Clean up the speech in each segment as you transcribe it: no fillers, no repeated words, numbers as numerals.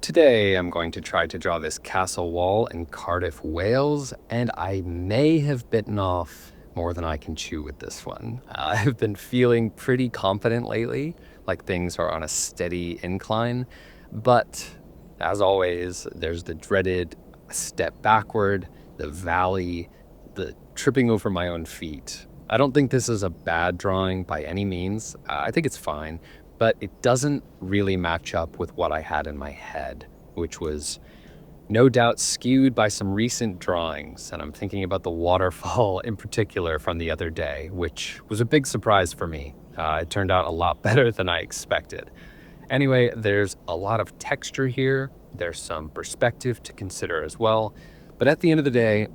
Today I'm going to try to draw this castle wall in Cardiff, Wales, and I may have bitten off more than I can chew with this one. I've been feeling pretty confident lately, like things are on a steady incline, but as always, there's the dreaded step backward, the valley, the tripping over my own feet. I don't think this is a bad drawing by any means. I think it's fine, but it doesn't really match up with what I had in my head, which was no doubt skewed by some recent drawings. And I'm thinking about the waterfall in particular from the other day, which was a big surprise for me. It turned out a lot better than I expected. Anyway, there's a lot of texture here. There's some perspective to consider as well. But at the end of the day,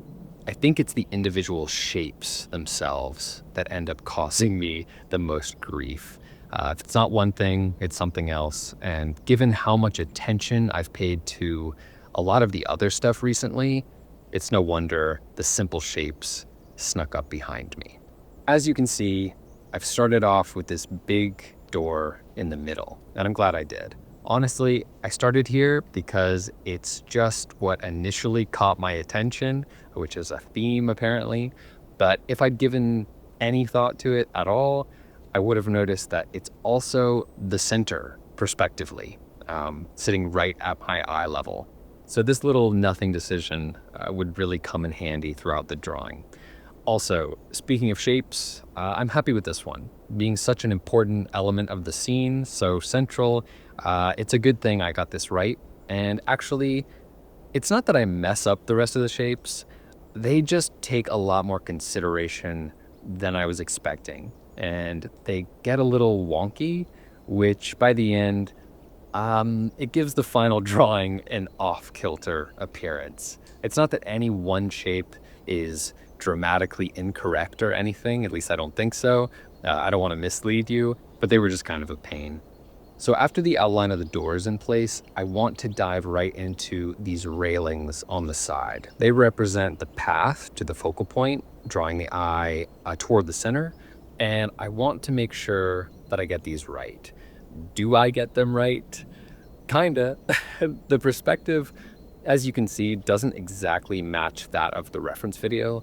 I think it's the individual shapes themselves that end up causing me the most grief. If it's not one thing, it's something else. And given how much attention I've paid to a lot of the other stuff recently, it's no wonder the simple shapes snuck up behind me. As you can see, I've started off with this big door in the middle, and I'm glad I did. Honestly, I started here because it's just what initially caught my attention, which is a theme apparently. But if I'd given any thought to it at all, I would have noticed that it's also the center, prospectively, sitting right at my eye level. So this little nothing decision would really come in handy throughout the drawing. Also, speaking of shapes, I'm happy with this one. Being such an important element of the scene, so central, it's a good thing I got this right. And actually, it's not that I mess up the rest of the shapes, they just take a lot more consideration than I was expecting. And they get a little wonky, which by the end, it gives the final drawing an off-kilter appearance. It's not that any one shape is dramatically incorrect or anything, at least I don't think so. I don't want to mislead you, but they were just kind of a pain. So after the outline of the door is in place, I want to dive right into these railings on the side. They represent the path to the focal point, drawing the eye toward the center, and I want to make sure that I get these right. Do I get them right? Kinda. The perspective, as you can see, doesn't exactly match that of the reference video,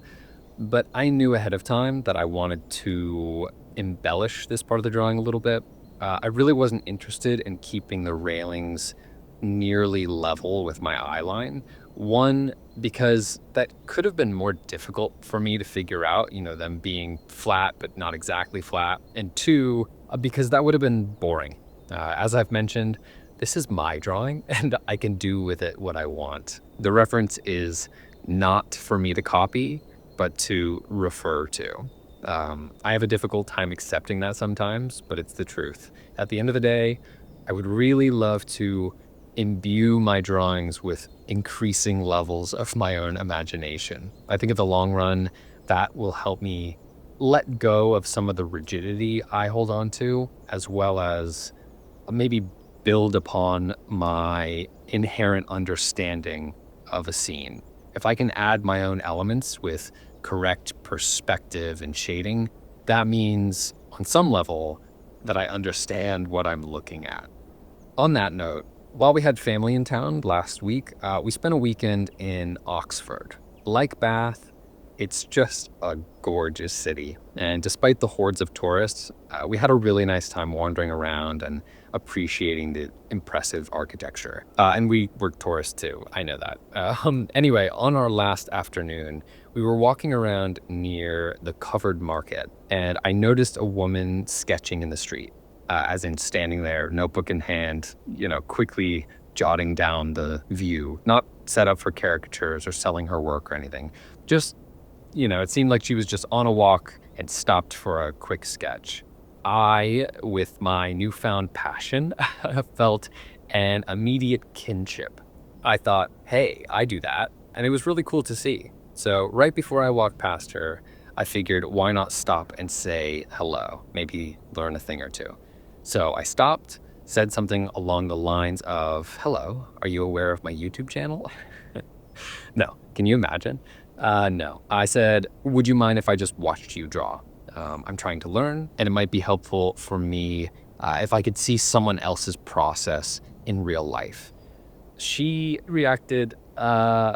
but I knew ahead of time that I wanted to embellish this part of the drawing a little bit. I really wasn't interested in keeping the railings nearly level with my eye line. One, because that could have been more difficult for me to figure out, them being flat but not exactly flat. And two, because that would have been boring. As I've mentioned, this is my drawing and I can do with it what I want. The reference is not for me to copy, but to refer to. I have a difficult time accepting that sometimes, but it's the truth. At the end of the day, I would really love to imbue my drawings with increasing levels of my own imagination. I think in the long run, that will help me let go of some of the rigidity I hold on to, as well as maybe build upon my inherent understanding of a scene. If I can add my own elements with correct perspective and shading, that means on some level that I understand what I'm looking at. On that note, while we had family in town last week, we spent a weekend in Oxford. Like Bath, it's just a gorgeous city. And despite the hordes of tourists, we had a really nice time wandering around and appreciating the impressive architecture. And we were tourists too, I know that. Anyway, on our last afternoon, we were walking around near the covered market, and I noticed a woman sketching in the street, as in standing there, notebook in hand, quickly jotting down the view, not set up for caricatures or selling her work or anything. Just, it seemed like she was just on a walk and stopped for a quick sketch. I, with my newfound passion, felt an immediate kinship. I thought, hey, I do that, and it was really cool to see. So right before I walked past her, I figured why not stop and say hello, maybe learn a thing or two. So I stopped, said something along the lines of, hello, are you aware of my YouTube channel? No, can you imagine? No, I said, would you mind if I just watched you draw? I'm trying to learn, and it might be helpful for me if I could see someone else's process in real life. She reacted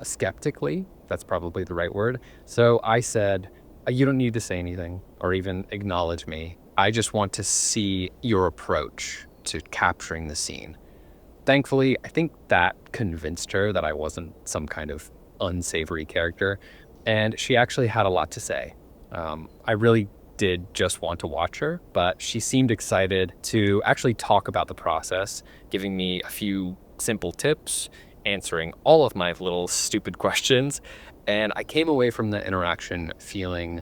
skeptically. That's probably the right word. So I said, You don't need to say anything or even acknowledge me. I just want to see your approach to capturing the scene. Thankfully, I think that convinced her that I wasn't some kind of unsavory character, and she actually had a lot to say. I really did just want to watch her, but she seemed excited to actually talk about the process, giving me a few simple tips, answering all of my little stupid questions, and I came away from the interaction feeling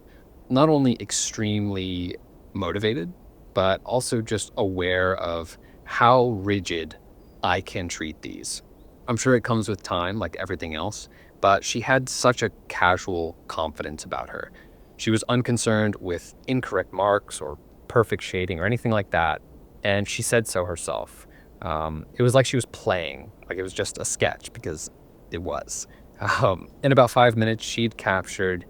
not only extremely motivated, but also just aware of how rigid I can treat these. I'm sure it comes with time, like everything else, but she had such a casual confidence about her. She was unconcerned with incorrect marks or perfect shading or anything like that, and she said so herself. It was like she was playing, like it was just a sketch, because it was. In about 5 minutes, she'd captured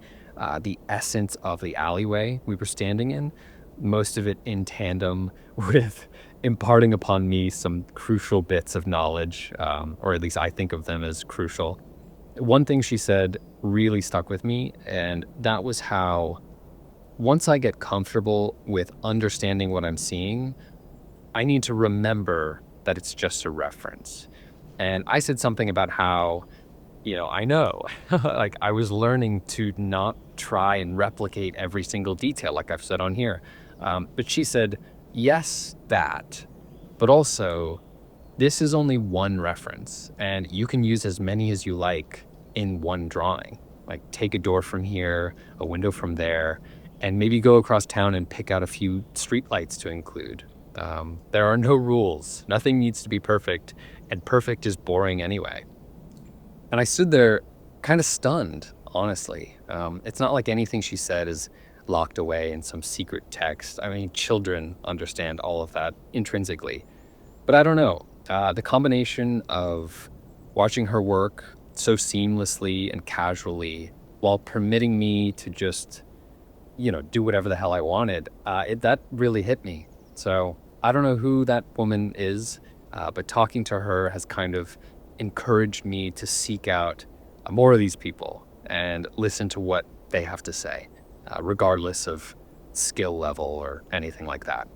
the essence of the alleyway we were standing in, most of it in tandem with imparting upon me some crucial bits of knowledge, or at least I think of them as crucial. One thing she said really stuck with me, and that was how once I get comfortable with understanding what I'm seeing, I need to remember that it's just a reference. And I said something about how, I know, like I was learning to not try and replicate every single detail, like I've said on here. But she said, yes, that, but also this is only one reference, and you can use as many as you like in one drawing. Like take a door from here, a window from there, and maybe go across town and pick out a few streetlights to include. There are no rules. Nothing needs to be perfect, and perfect is boring anyway. And I stood there kind of stunned, honestly. It's not like anything she said is locked away in some secret text. I mean, children understand all of that intrinsically. But I don't know. The combination of watching her work so seamlessly and casually while permitting me to just, do whatever the hell I wanted, that really hit me. So I don't know who that woman is, but talking to her has kind of encouraged me to seek out more of these people and listen to what they have to say, regardless of skill level or anything like that.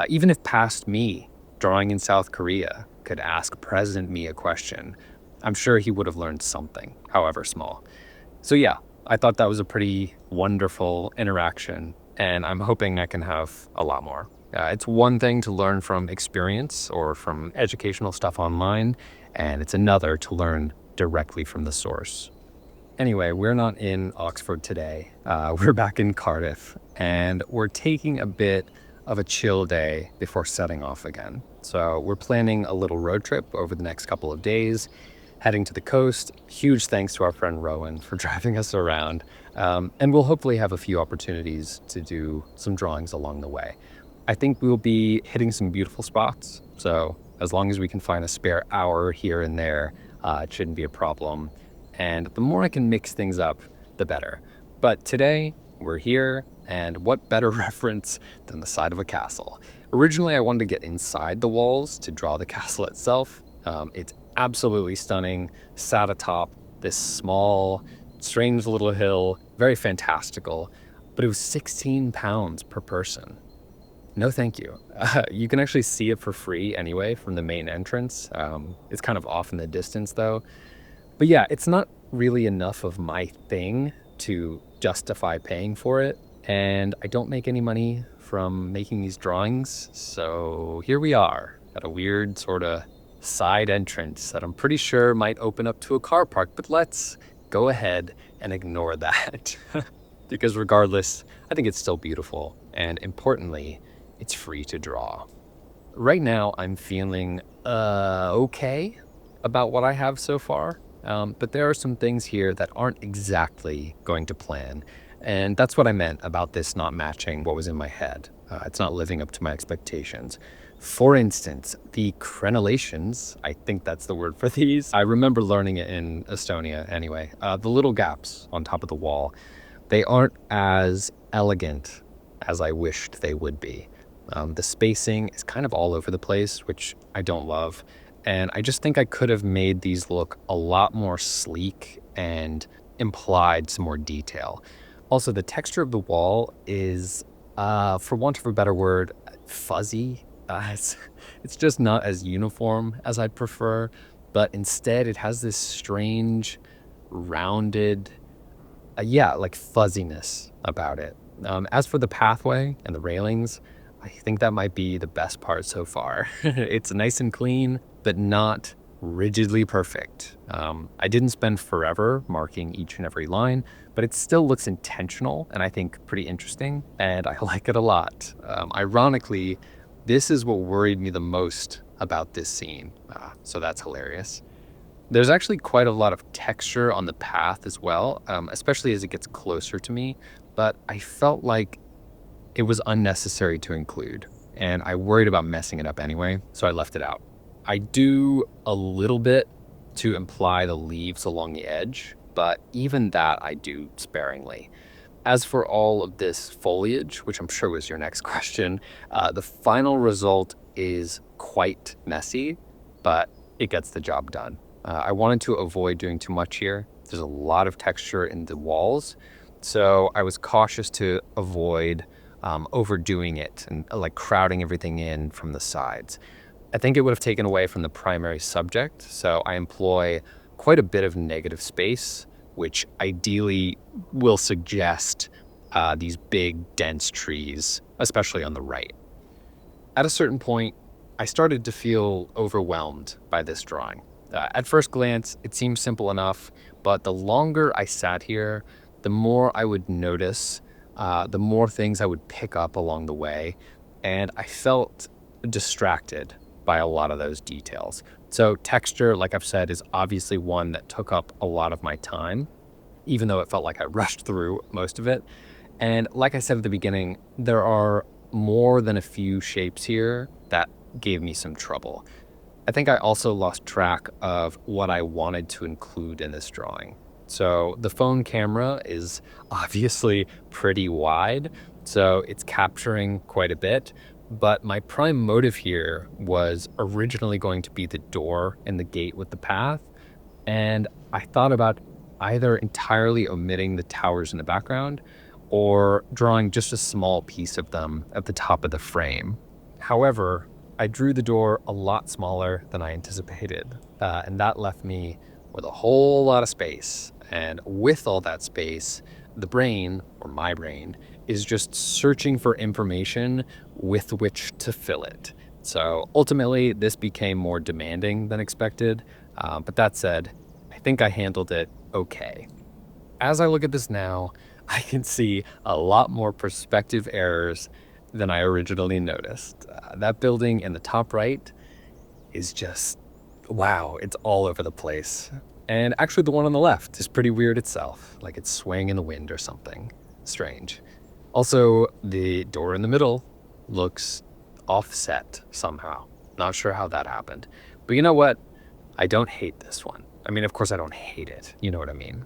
Even if past me, drawing in South Korea, could ask President Me a question, I'm sure he would have learned something, however small. So yeah, I thought that was a pretty wonderful interaction, and I'm hoping I can have a lot more. It's one thing to learn from experience or from educational stuff online, and it's another to learn directly from the source. Anyway, we're not in Oxford today. We're back in Cardiff, and we're taking a bit of a chill day before setting off again. So we're planning a little road trip over the next couple of days, heading to the coast. Huge thanks to our friend Rowan for driving us around. And we'll hopefully have a few opportunities to do some drawings along the way. I think we'll be hitting some beautiful spots. So as long as we can find a spare hour here and there, it shouldn't be a problem. And the more I can mix things up, the better. But today, we're here, and what better reference than the side of a castle? Originally, I wanted to get inside the walls to draw the castle itself. It's absolutely stunning, sat atop this small, strange little hill, very fantastical, but it was 16 pounds per person. No, thank you. You can actually see it for free anyway from the main entrance. It's kind of off in the distance though. But yeah, it's not really enough of my thing to justify paying for it. And I don't make any money from making these drawings. So here we are at a weird sort of side entrance that I'm pretty sure might open up to a car park. But let's go ahead and ignore that. Because regardless, I think it's still beautiful. And importantly, it's free to draw. Right now, I'm feeling okay about what I have so far. But there are some things here that aren't exactly going to plan. And that's what I meant about this not matching what was in my head. It's not living up to my expectations. For instance, the crenellations, I think that's the word for these. I remember learning it in Estonia anyway. The little gaps on top of the wall, they aren't as elegant as I wished they would be. The spacing is kind of all over the place, which I don't love. And I just think I could have made these look a lot more sleek and implied some more detail. Also, the texture of the wall is, for want of a better word, fuzzy. It's just not as uniform as I'd prefer, but instead it has this strange, rounded, yeah, like fuzziness about it. As for the pathway and the railings, I think that might be the best part so far. It's nice and clean, but not rigidly perfect. I didn't spend forever marking each and every line, but it still looks intentional and I think pretty interesting, and I like it a lot. Ironically, this is what worried me the most about this scene, so that's hilarious. There's actually quite a lot of texture on the path as well, especially as it gets closer to me, but I felt like it was unnecessary to include, and I worried about messing it up anyway, so I left it out. I do a little bit to imply the leaves along the edge, but even that I do sparingly. As for all of this foliage, which I'm sure was your next question, the final result is quite messy, but it gets the job done. I wanted to avoid doing too much here. There's a lot of texture in the walls, so I was cautious to avoid overdoing it and like crowding everything in from the sides. I think it would have taken away from the primary subject, so I employ quite a bit of negative space, which ideally will suggest these big, dense trees, especially on the right. At a certain point, I started to feel overwhelmed by this drawing. At first glance, it seemed simple enough, but the longer I sat here, the more I would notice, the more things I would pick up along the way, and I felt distracted by a lot of those details. So texture, like I've said, is obviously one that took up a lot of my time, even though it felt like I rushed through most of it. And like I said at the beginning, there are more than a few shapes here that gave me some trouble. I think I also lost track of what I wanted to include in this drawing. So the phone camera is obviously pretty wide, so it's capturing quite a bit. But my prime motive here was originally going to be the door and the gate with the path. And I thought about either entirely omitting the towers in the background or drawing just a small piece of them at the top of the frame. However, I drew the door a lot smaller than I anticipated, and that left me with a whole lot of space. And with all that space, the brain, or my brain, is just searching for information with which to fill it. So ultimately, this became more demanding than expected, but that said, I think I handled it okay. As I look at this now, I can see a lot more perspective errors than I originally noticed. That building in the top right is just, wow, it's all over the place. And actually the one on the left is pretty weird itself, like it's swaying in the wind or something strange. Also, the door in the middle looks offset somehow. Not sure how that happened. But you know what? I don't hate this one. I mean, of course I don't hate it. You know what I mean?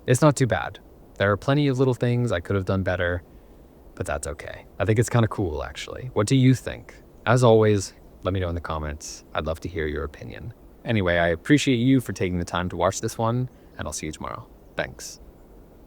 It's not too bad. There are plenty of little things I could have done better, but that's okay. I think it's kind of cool, actually. What do you think? As always, let me know in the comments. I'd love to hear your opinion. Anyway, I appreciate you for taking the time to watch this one, and I'll see you tomorrow. Thanks.